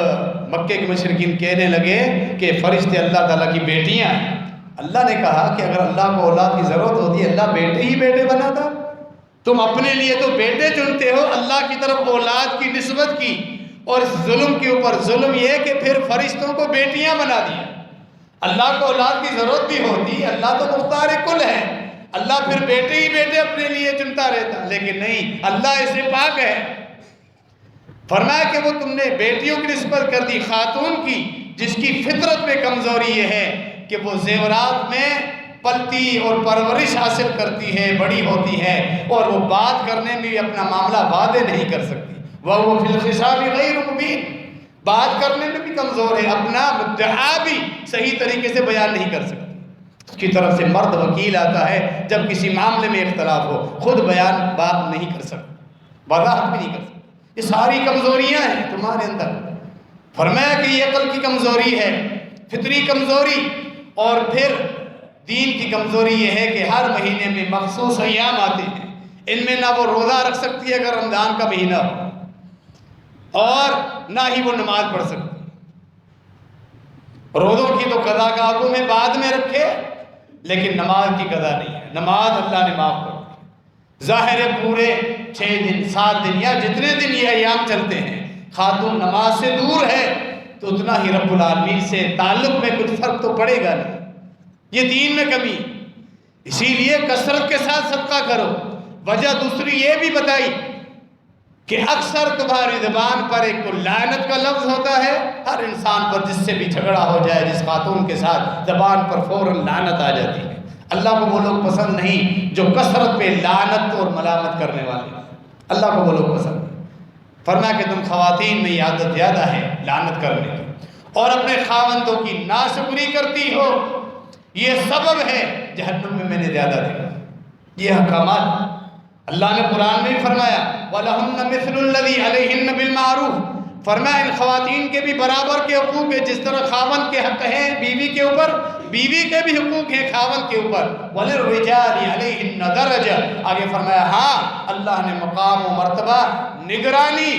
مکے کے مشرکین کہنے لگے کہ فرشتے اللہ تعالیٰ کی بیٹیاں ہیں، اللہ نے کہا کہ اگر اللہ کو اولاد کی ضرورت ہوتی ہے اللہ بیٹے ہی بیٹے بناتا، تم اپنے لیے تو بیٹے چنتے ہو، اللہ کی طرف اولاد کی نسبت کی، اور اس ظلم کے اوپر ظلم یہ کہ پھر فرشتوں کو بیٹیاں بنا دیا۔ اللہ کو اولاد کی ضرورت بھی ہوتی، اللہ تو مختار کل ہے، اللہ پھر بیٹے ہی بیٹے اپنے لیے چنتا رہتا، لیکن نہیں، اللہ اسے پاک ہے۔ فرمایا کہ وہ تم نے بیٹیوں کی نسبت کر دی خاتون کی جس کی فطرت میں کمزوری یہ ہے کہ وہ زیورات میں پلتی اور پرورش حاصل کرتی ہے، بڑی ہوتی ہے، اور وہ بات کرنے میں بھی اپنا معاملہ واضح نہیں کر سکتی، وَهُوَ فِي الْخِصَامِ غَيْرُ مُبِينٍ، بات کرنے میں بھی کمزور ہے، اپنا مدعا بھی صحیح طریقے سے بیان نہیں کر سکتی۔ اس کی طرف سے مرد وکیل آتا ہے جب کسی معاملے میں اختلاف ہو، خود بیان بات نہیں کر سکتا، وضاحت بھی نہیں کر سکتا، یہ ساری کمزوریاں ہیں تمہارے اندر۔ فرمایا کہ یہ عقل کی کمزوری ہے، فطری کمزوری، اور پھر دین کی کمزوری یہ ہے کہ ہر مہینے میں مخصوص ایام آتے ہیں، ان میں نہ وہ روزہ رکھ سکتی ہے اگر رمضان کا مہینہ ہو، اور نہ ہی وہ نماز پڑھ سکتی۔ روزوں کی تو قضا کا حکم ہے بعد میں رکھے، لیکن نماز کی قضا نہیں ہے، نماز اللہ نے معاف کر دی۔ ظاہر ہے پورے 6 دن 7 دن یا جتنے دن یہ ایام چلتے ہیں خاتون نماز سے دور ہے تو اتنا ہی رب العالمین سے تعلق میں کچھ فرق تو پڑے گا نہیں، یہ دین میں کمی، اسی لیے کثرت کے ساتھ صدقہ کرو۔ وجہ دوسری یہ بھی بتائی کہ اکثر تمہاری زبان پر ایک تو لعنت کا لفظ ہوتا ہے، ہر انسان پر جس سے بھی جھگڑا ہو جائے، جس خاتون کے ساتھ زبان پر فوراً لعنت آ جاتی ہے۔ اللہ کو وہ لوگ پسند نہیں جو کثرت پہ لعنت اور ملامت کرنے والے، اللہ کو وہ لوگ پسند نہیں۔ فرمایا کہ تم خواتین میں یہ عادت زیادہ ہے لعنت کرنے کی اور اپنے خاوندوں کی ناشکری کرتی ہو، یہ سبب ہے جہنم میں نے زیادہ دیکھا۔ یہ احکامات اللہ نے قرآن میں بھی فرمایا وَلَهُنَّ مِثْلُ الَّذِي عَلَيْهِنَّ بِالْمَعْرُوفِ، فرمایا ان خواتین کے بھی برابر کے حقوق ہیں، جس طرح خاوند کے حق ہیں بیوی کے اوپر، بیوی کے بھی حقوق ہیں خاوند کے اوپر۔ وَلِلرِّجَالِ عَلَيْهِنَّ دَرَجَةٌ، آگے فرمایا ہاں اللہ نے مقام و مرتبہ، نگرانی،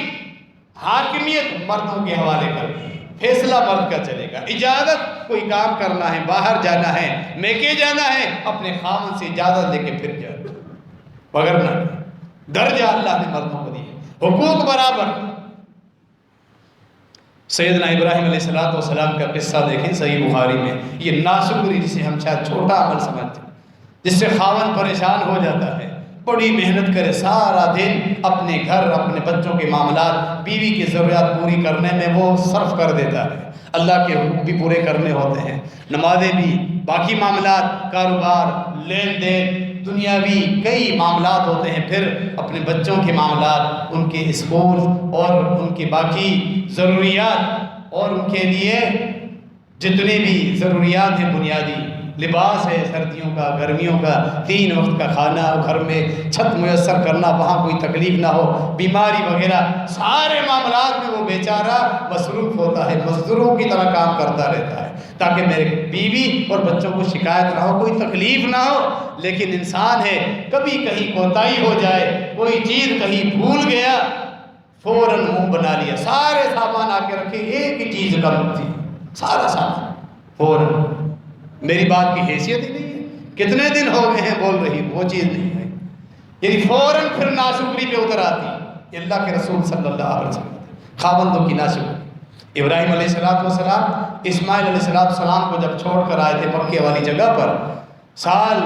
حاکمیت مردوں کے حوالے کر دی، فیصلہ مرد کا چلے گا۔ اجازت کوئی کام کرنا ہے، باہر جانا ہے، میکے جانا ہے، اپنے خاوند سے اجازت لے کے پھر جانا، وگرنہ درجہ اللہ نے مردوں کو دیا، حقوق برابر۔ سیدنا ابراہیم علیہ السلام کا قصہ دیکھیں صحیح بخاری میں، یہ ناشکری جسے ہم شاید چھوٹا عمل سمجھتے ہیں، جس سے خاوند پریشان ہو جاتا ہے، بڑی محنت کرے سارا دن اپنے گھر اپنے بچوں کے معاملات بیوی کی ضروریات پوری کرنے میں وہ صرف کر دیتا ہے، اللہ کے حقوق بھی پورے کرنے ہوتے ہیں، نمازیں بھی، باقی معاملات، کاروبار، لین دین، دنیاوی کئی معاملات ہوتے ہیں، پھر اپنے بچوں کے معاملات، ان کے اسکول اور ان کے باقی ضروریات، اور ان کے لیے جتنے بھی ضروریات ہیں، بنیادی لباس ہے سردیوں کا، گرمیوں کا، 3 وقت کا کھانا، گھر میں چھت میسر کرنا، وہاں کوئی تکلیف نہ ہو، بیماری وغیرہ، سارے معاملات میں وہ بیچارہ مصروف ہوتا ہے، مزدوروں کی طرح کام کرتا رہتا ہے تاکہ میرے بیوی اور بچوں کو شکایت نہ ہو، کوئی تکلیف نہ ہو۔ لیکن انسان ہے، کبھی کہیں کوتاہی ہو جائے، کوئی چیز کہیں بھول گیا، فوراً منہ بنا لیا، سارے سامان آ کے رکھے، ایک ہی چیز کم تھی، سارا سامان فوراً، میری بات کی حیثیت ہی نہیں ہے، کتنے دن ہو گئے ہیں بول رہی وہ چیز نہیں ہے، یعنی فوراً پھر ناشکری پہ اتر آتی۔ یہ اللہ کے رسول صلی اللہ علیہ وسلم خاوندوں کی ناشکری۔ ابراہیم علیہ السلام اسماعیل علیہ السلام کو جب چھوڑ کر آئے تھے مکے والی جگہ پر، سال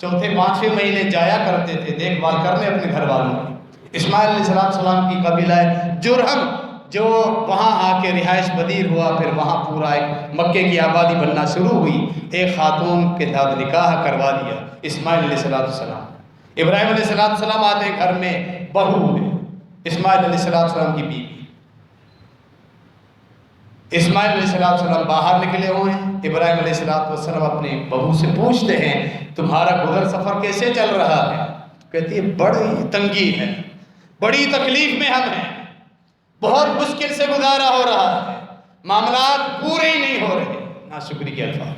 چوتھے 5ویں مہینے جایا کرتے تھے دیکھ بھال کرنے اپنے گھر والوں کی۔ اسماعیل علیہ السلام کی قبیلہ جرہم جو وہاں آ کے رہائش پذیر ہوا، پھر وہاں پورا ایک مکے کی آبادی بننا شروع ہوئی، ایک خاتون کے ساتھ نکاح کروا دیا اسماعیل علیہ السلام۔ ابراہیم علیہ السلام آتے ہیں، گھر میں بہو ہے اسماعیل علیہ السلام کی بیوی۔ اسماعیل علیہ السلام باہر نکلے ہوئے ہیں، ابراہیم علیہ السلام اپنی بہو سے پوچھتے ہیں تمہارا گزر سفر کیسے چل رہا ہے؟ کہتی ہے بڑی تنگی ہے، بڑی تکلیف میں ہم ہیں، بہت مشکل سے گزارا ہو رہا ہے، معاملات پورے ہی نہیں ہو رہے۔ ناشکری کے الفاظ،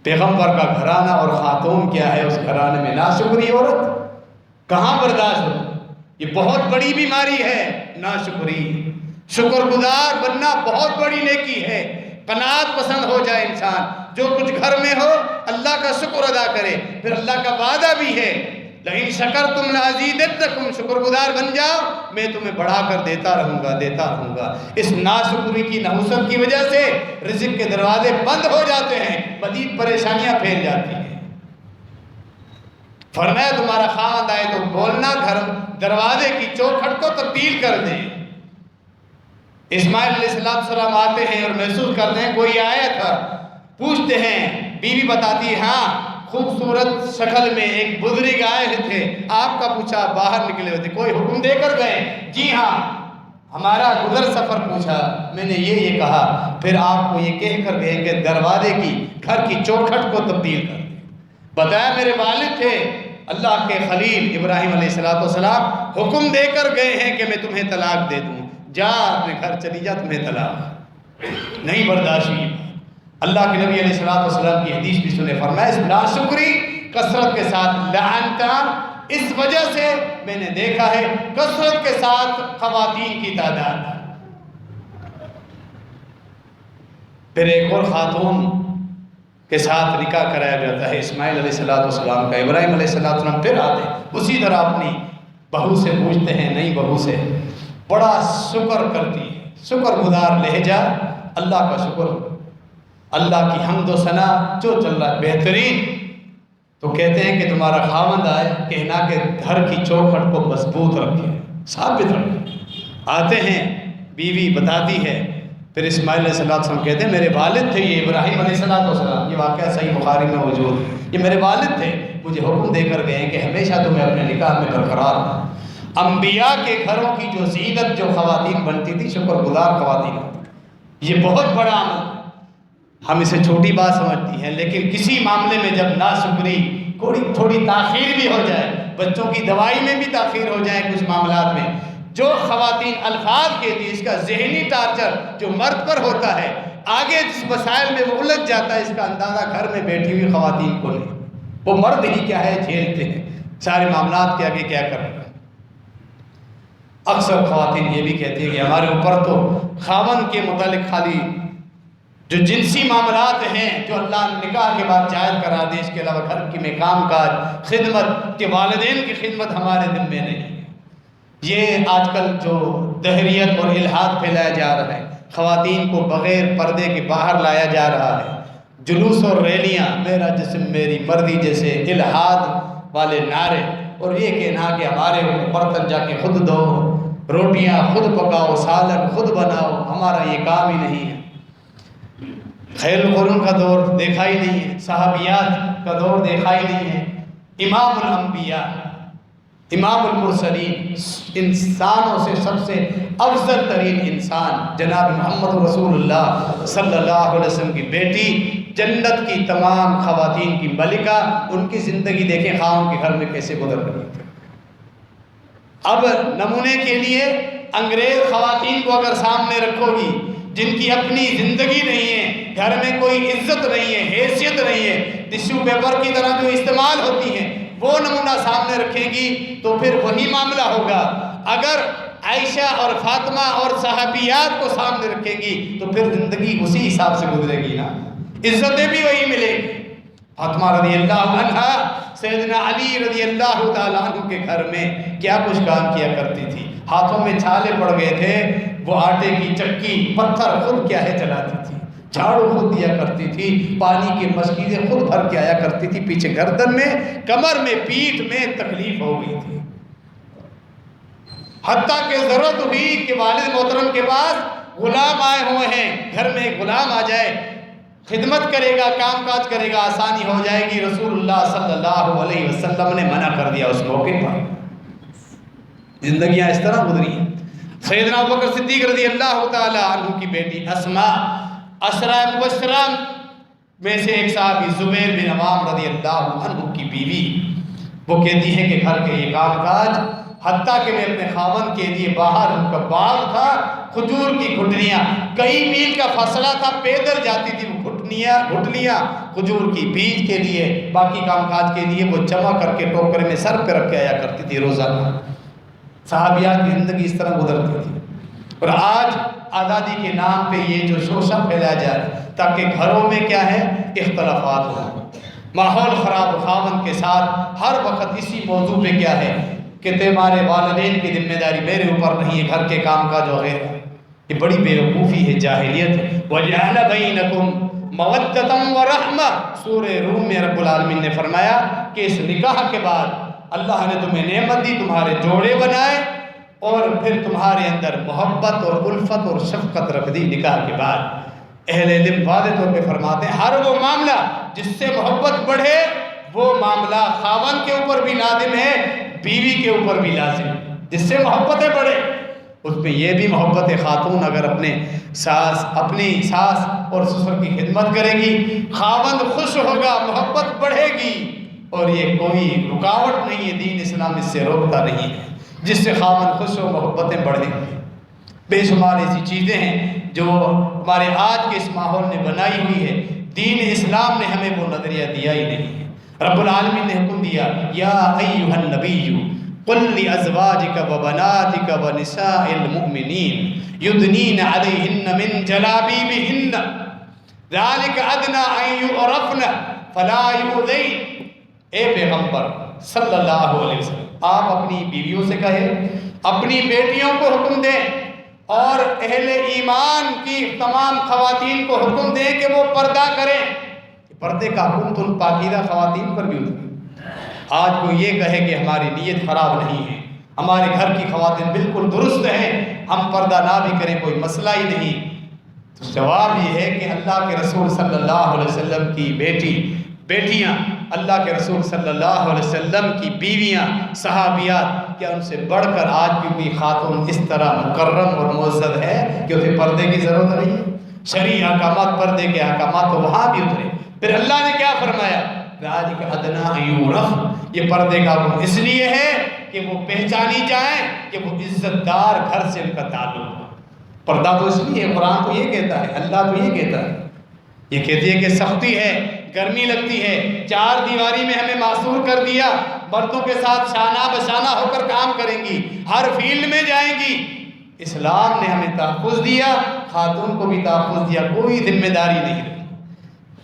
پیغمبر کا گھرانہ اور خاتون کیا ہے، اس گھرانے میں ناشکری عورت کہاں برداشت ہو؟ یہ بہت بڑی بیماری ہے ناشکری۔ شکر گزار بننا بہت بڑی نیکی ہے، قناعت پسند ہو جائے انسان، جو کچھ گھر میں ہو اللہ کا شکر ادا کرے، پھر اللہ کا وعدہ بھی ہے لئن شکرتم لازیدنکم، شکر گزار بن جاؤ میں تمہیں بڑھا کر دیتا رہوں گا۔ اس ناشکری کی نحوست کی وجہ سے رزق کے دروازے بند ہو جاتے ہیں، مزید پریشانیاں پھیل جاتی ہیں۔ فرمایا تمہارا خاوند آئے تو بولنا، گھر دروازے کی چوکھٹ کو تبدیل کر دیں۔ اسماعیل علیہ السلام آتے ہیں اور محسوس کرتے ہیں کوئی آیا تھا، پوچھتے ہیں، بیوی بتاتی ہے ہاں خوبصورت شکل میں ایک بزرگ آئے تھے، آپ کا پوچھا باہر نکلے ہوئے تھے، کوئی حکم دے کر گئے؟ جی ہاں، ہمارا گزر سفر پوچھا، میں نے یہ کہا، پھر آپ کو یہ کہہ کر گئے کہ دروازے کی گھر کی چوکھٹ کو تبدیل کر دیں۔ بتایا میرے والد تھے اللہ کے خلیل ابراہیم علیہ السلام، حکم دے کر گئے ہیں کہ میں تمہیں طلاق دے دوں، جا اپنے گھر چلی جا، تمہیں طلاق نہیں برداشت ہوئی۔ اللہ کے نبی علیہ السلام کی حدیث بھی سنے، فرمایا اس ناشکری کثرت کے ساتھ لعنتا، اس وجہ سے میں نے دیکھا ہے کثرت کے ساتھ خواتین کی تعداد۔ پھر ایک اور خاتون کے ساتھ نکاح کرایا جاتا ہے اسماعیل علیہ السلام کا، ابراہیم علیہ السلام پھر آتے ہیں، اسی طرح اپنی بہو سے پوچھتے ہیں، نئی بہو سے، بڑا شکر کرتی ہے، شکر گزار لہجہ، اللہ کا شکر، اللہ کی حمد و ثنا جو چل رہا ہے بہترین۔ تو کہتے ہیں کہ تمہارا خاوند آئے، کہنا کہ گھر کی چوکھٹ کو مضبوط رکھے، ثابت رکھے۔ آتے ہیں، بیوی بتاتی ہے، پھر اسماعیل علیہ السلام کہتے ہیں میرے والد تھے یہ ابراہیم علیہ السلام، یہ واقعہ صحیح بخاری میں موجود ہے، یہ میرے والد تھے، مجھے حکم دے کر گئے ہیں کہ ہمیشہ تمہیں اپنے نکاح میں برقرار رہنا، انبیاء کے گھروں کی جو زینت جو خواتین بنتی تھی شکر گزار خواتین ہوتی، یہ بہت بڑا عمل ہے۔ ہم اسے چھوٹی بات سمجھتی ہیں، لیکن کسی معاملے میں جب ناشکری تھوڑی تاخیر بھی ہو جائے، بچوں کی دوائی میں بھی تاخیر ہو جائے، کچھ معاملات میں جو خواتین الفاظ کہتی، اس کا ذہنی ٹارچر جو مرد پر ہوتا ہے، آگے جس مسائل میں وہ الجھ جاتا ہے، اس کا اندازہ گھر میں بیٹھی ہوئی خواتین کو نہیں۔ وہ مرد ہی کیا ہے جھیلتے ہیں سارے معاملات کے آگے کیا کریں۔ اکثر خواتین یہ بھی کہتی ہیں کہ ہمارے اوپر تو خاوند کے متعلق خالی جو جنسی معاملات ہیں جو اللہ نے نکاح کے بعد جائز کرا دے، اس کے علاوہ گھر کی میں کام کاج خدمت کے والدین کی خدمت ہمارے ذمہ میں نہیں ہے۔ یہ آج کل جو دہریت اور الحاد پھیلایا جا رہا ہے، خواتین کو بغیر پردے کے باہر لایا جا رہا ہے، جلوس اور ریلیاں، میرا جسم میری مرضی جیسے الحاد والے نعرے، اور یہ کہنا کہ ہمارے برتن جا کے خود دھو، روٹیاں خود پکاؤ، سالن خود بناؤ، ہمارا یہ کام ہی نہیں ہے۔ خیل القرون کا دور دیکھا ہی نہیں ہے، صحابیات کا دور دیکھا ہی نہیں ہے۔ امام الانبیاء، امام المرسلین، انسانوں سے سب سے افضل ترین انسان جناب محمد رسول اللہ صلی اللہ علیہ وسلم کی بیٹی، جنت کی تمام خواتین کی ملکہ، ان کی زندگی دیکھیں خاوند کے گھر میں کیسے گزر رہی تھی۔ اب نمونے کے لیے انگریز خواتین کو اگر سامنے رکھو گی جن کی اپنی زندگی نہیں ہے، گھر میں کوئی عزت نہیں ہے، حیثیت نہیں ہے، ٹشو پیپر کی طرح جو استعمال ہوتی ہیں، وہ نمونہ سامنے رکھیں گی تو پھر وہی معاملہ ہوگا۔ اگر عائشہ اور فاطمہ اور صحابیات کو سامنے رکھیں گی تو پھر زندگی اسی حساب سے گزرے گی نا، عزتیں بھی وہی ملے گی۔ فاطمہ رضی اللہ عنہا سیدنا علی رضی اللہ تعالیٰ عنہ کے گھر میں کیا کچھ کام کیا کرتی تھی، ہاتھوں میں چھالے پڑ گئے تھے، وہ آٹے کی چکی پتھر خود کیا ہے چلاتی تھی، جھاڑو خود دیا کرتی تھی، پانی کی مشکیزیں خود بھر کے آیا کرتی تھی، پیچھے گردن میں، کمر میں، پیٹھ میں تکلیف ہو گئی تھی، حتیٰ کہ ضرورت ہوئی کہ والد محترم کے پاس غلام آئے ہوئے ہیں، گھر میں ایک غلام آ جائے، خدمت کرے گا، کام کاج کرے گا، آسانی ہو جائے گی۔ رسول اللہ صلی اللہ علیہ وسلم نے منع کر دیا اس موقع پر۔ زندگیاں اس طرح گزری ہیں۔ سیدنا ابوبکر صدیق رضی اللہ تعالی عنہ کی بیٹی اسماء، عشرہ مبشرہ میں سے ایک صحابی زبیر بن عوام رضی اللہ عنہ کی بیوی، وہ کہتی ہے کہ گھر کے یہ کام کاج، حتیٰ کہ میں اپنے خاوند کے لیے باہر ان کا باغ تھا، کھجور کی گھٹنیاں، کئی میل کا فاصلہ تھا، پیدل جاتی تھی وہ گھٹنیاں کھجور کی بیج کے لیے، باقی کام کاج کے لیے وہ جمع کر کے ٹوکرے میں سر پہ رکھ کے آیا کرتی تھی روزانہ۔ صحابیات کی زندگی اس طرح گزرتی تھی۔ اور آج آزادی کے نام پہ یہ جو شوشہ پھیلایا جا رہا ہے تاکہ گھروں میں کیا ہے اختلافات ہوں، ماحول خراب، خاوند کے ساتھ ہر وقت اسی موضوع پہ کیا ہے کہ تمہارے والدین کی ذمہ داری میرے اوپر نہیں ہے، گھر کے کام کاج وغیرہ، یہ بڑی بیوقوفی ہے، جاہلیت ہے۔ وَجَعَلَ بَيْنَكُمْ مَوَدَّةً وَرَحْمَةً، سورہ روم میں رب العالمین نے فرمایا کہ اس نکاح کے بعد اللہ نے تمہیں نعمت دی، تمہارے جوڑے بنائے، اور پھر تمہارے اندر محبت اور الفت اور شفقت رکھ دی نکاح کے بعد۔ اہل علم واضح طور پہ فرماتے ہیں ہر وہ معاملہ جس سے محبت بڑھے وہ معاملہ خاوند کے اوپر بھی لازم ہے، بیوی کے اوپر بھی لازم ہے، جس سے محبتیں بڑھے۔ اس میں یہ بھی محبت خاتون اگر اپنی ساس اور سسر کی خدمت کرے گی، خاوند خوش ہوگا، محبت بڑھے گی، اور یہ کوئی رکاوٹ نہیں ہے، دین اسلام اس سے روکتا نہیں ہے، جس سے خاوند خوش ہو، محبتیں بڑھیں گی۔ بے شمار ایسی چیزیں ہیں جو ہمارے آج کے اس ماحول نے بنائی ہوئی ہے، دین اسلام نے ہمیں وہ نظریہ دیا ہی نہیں ہے۔ رب العالمین نے حکم دیا یا ایھا النبی قل لازواجک وبناتک ونساء المؤمنین یدنین علیہن من جلابیبہن ذالک ادنی ان یعرفن فلا یؤذین۔ اے پیغمبر صلی اللہ علیہ وسلم، آپ اپنی بیویوں سے کہیں، اپنی بیٹیوں کو حکم دیں، اور اہل ایمان کی تمام خواتین کو حکم دیں کہ وہ پردہ کریں۔ پردے کا حکم تو ان پاکیزہ خواتین پر بھی ہوتا ہے۔ آج کوئی یہ کہے کہ ہماری نیت خراب نہیں ہے، ہمارے گھر کی خواتین بالکل درست ہیں، ہم پردہ نہ بھی کریں کوئی مسئلہ ہی نہیں، تو جواب یہ ہے کہ اللہ کے رسول صلی اللہ علیہ وسلم کی بیٹی بیٹیاں اللہ کے رسول صلی اللہ علیہ وسلم کی بیویاں صحابیات، کیا ان سے بڑھ کر آج بھی کوئی خاتون اس طرح مکرم اور معزز ہے کہ اسے پردے کی ضرورت نہیں ہے؟ شرعی احکامات، پردے کے احکامات تو وہاں بھی اترے۔ پھر اللہ نے کیا فرمایا؟ ذالک ادنیٰ ان یعرف، یہ پردے کا حکم اس لیے ہے کہ وہ پہچانی جائیں کہ وہ عزت دار گھر سے ان کا تعلق ہے۔ پردہ تو اس لیے، قرآن تو یہ کہتا ہے، اللہ تو یہ کہتا ہے، یہ کہتی ہے کہ سختی ہے، گرمی لگتی ہے، چار دیواری میں ہمیں معصور کر دیا، مردوں کے ساتھ شانہ بشانہ ہو کر کام کریں گی، ہر فیلڈ میں جائیں گی۔ اسلام نے ہمیں تحفظ دیا، خاتون کو بھی تحفظ دیا، کوئی ذمہ داری نہیں رہی۔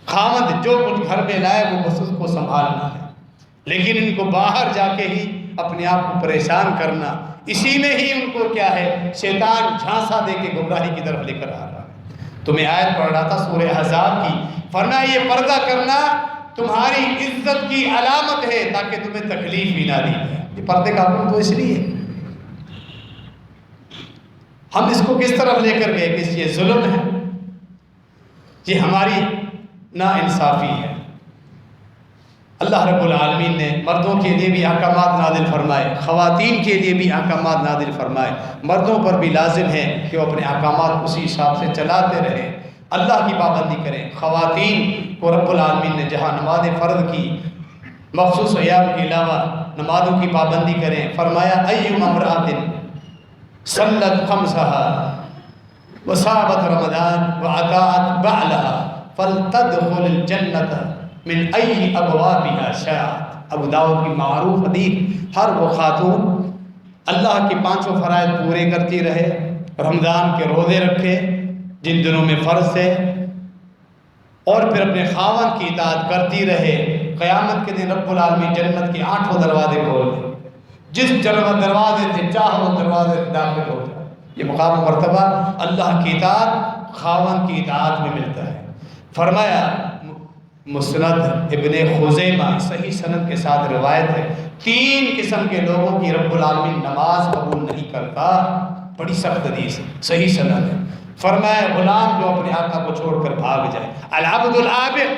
خامد جو کچھ گھر میں لائے وہ بس اس کو سنبھالنا ہے، لیکن ان کو باہر جا کے ہی اپنے آپ کو پریشان کرنا، اسی میں ہی ان کو کیا ہے، شیطان جھانسا دے کے گمراہی کی طرف لے کر آ رہا ہے۔ تو میں آیت پڑھ رہا تھا سورہ احزاب کی، فرمایا یہ پردہ کرنا تمہاری عزت کی علامت ہے تاکہ تمہیں تکلیف بھی نہ دی جائے۔ یہ پردے کا حکم تو اس لیے ہم اس کو کس طرف لے کر گئے کہ یہ ظلم ہے، یہ ہماری نا انصافی ہے۔ اللہ رب العالمین نے مردوں کے لیے بھی احکامات نازل فرمائے، خواتین کے لیے بھی احکامات نازل فرمائے۔ مردوں پر بھی لازم ہے کہ وہ اپنے احکامات اسی حساب سے چلاتے رہیں، اللہ کی پابندی کریں۔ خواتین کو رب العالمین نے جہاں نماز فرض کی، مخصوص ایام کے علاوہ نمازوں کی پابندی کریں، فرمایا ایما امرأۃ صلت خمسها وصامت رمضان وأطاعت بعلها فلتدخل الجنة من ای ابوابها شاءت۔ ابو داؤد کی معروف حدیث، ہر وہ خاتون اللہ کے پانچوں فرائض پورے کرتی رہے، رمضان کے روزے رکھے جن دنوں میں فرض ہے، اور پھر اپنے خاوند کی اطاعت کرتی رہے، قیامت کے دن رب العالمین جنت کے 8 دروازے کھول دیں، جس دروازے سے چاہو اس دروازے سے داخل ہو جائے۔ یہ مقام و مرتبہ اللہ کی اطاعت خاوند کی اطاعت میں ملتا ہے۔ فرمایا مسند ابن خزیمہ صحیح سند کے ساتھ روایت ہے، 3 قسم کے لوگوں کی رب العالمین نماز قبول نہیں کرتا، بڑی سخت حدیث ہے، صحیح سند ہے۔ فرمایا غلام جو اپنے آقا کو چھوڑ کر بھاگ جائے، العبد العابد۔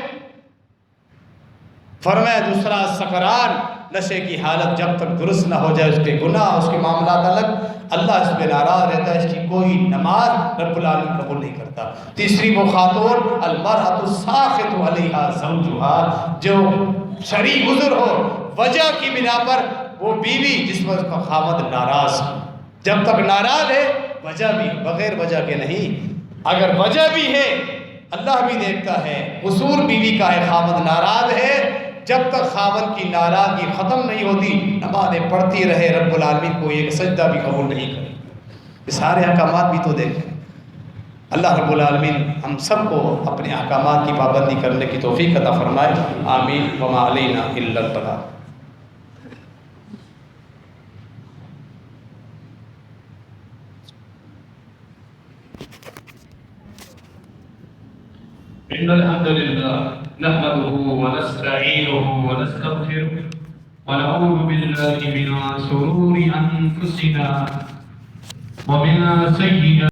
فرمایا دوسرا سکران، نشے کی حالت جب تک درست نہ ہو جائے، اس کے گناہ اس کے معاملات الگ، اللہ اس پہ ناراض رہتا ہے، اس کی کوئی نماز رب العالمین قبول نہیں کرتا۔ تیسری وہ خاتون المرأۃ الساخط علیہا زوجہا، جو شرعی عذر ہو، وجہ کی بنا پر وہ بیوی جس پر اس کا خاوند ناراض ہو، جب تک ناراض ہے وجہ بھی، بغیر وجہ کے نہیں۔ اگر وجہ بھی ہے اللہ بھی دیکھتا ہے، قصور بیوی کا ہے، خاوند ناراض ہے، جب تک خاوند کی ناراضگی ختم نہیں ہوتی نمازیں پڑھتی رہے، رب العالمین کو ایک سجدہ بھی قبول نہیں کرے۔ یہ سارے احکامات بھی تو دیکھیں۔ اللہ رب العالمین ہم سب کو اپنے احکامات کی پابندی کرنے کی توفیق عطا فرمائے، آمین۔ وما علینا الا البلاغ۔ إن الحمد لله نحمده ونستعينه ونستغفره ونعوذ بالله من شرور أنفسنا ومن سيئات